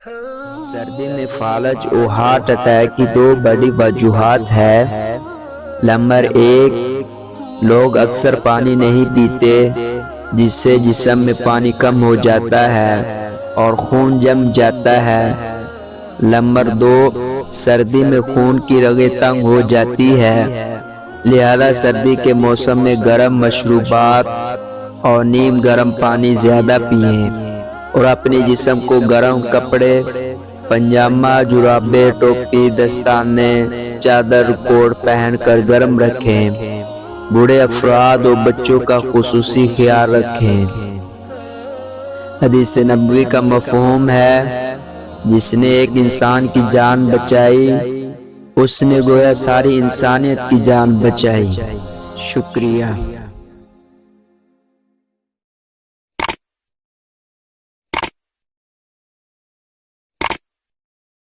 سردی میں فالج و ہارٹ اٹیک کی دو بڑی وجوہات ہے۔ نمبر 1، لوگ اکثر پانی نہیں پیتے جس سے جسم میں پانی کم ہو جاتا ہے اور خون جم جاتا ہے۔ نمبر 2، سردی میں خون کی رگیں تنگ ہو جاتی ہے، لہذا سردی کے موسم میں گرم مشروبات اور نیم گرم پانی زیادہ پئیں اور اپنے جسم کو گرم کپڑے، پنجامہ، جرابیں، ٹوپی، دستانے، چادر، کوٹ پہن کر گرم رکھیں۔ بوڑھے افراد اور بچوں کا خصوصی خیال رکھیں۔ حدیث نبوی کا مفہوم ہے، جس نے ایک انسان کی جان بچائی اس نے گویا ساری انسانیت کی جان بچائی۔ شکریہ۔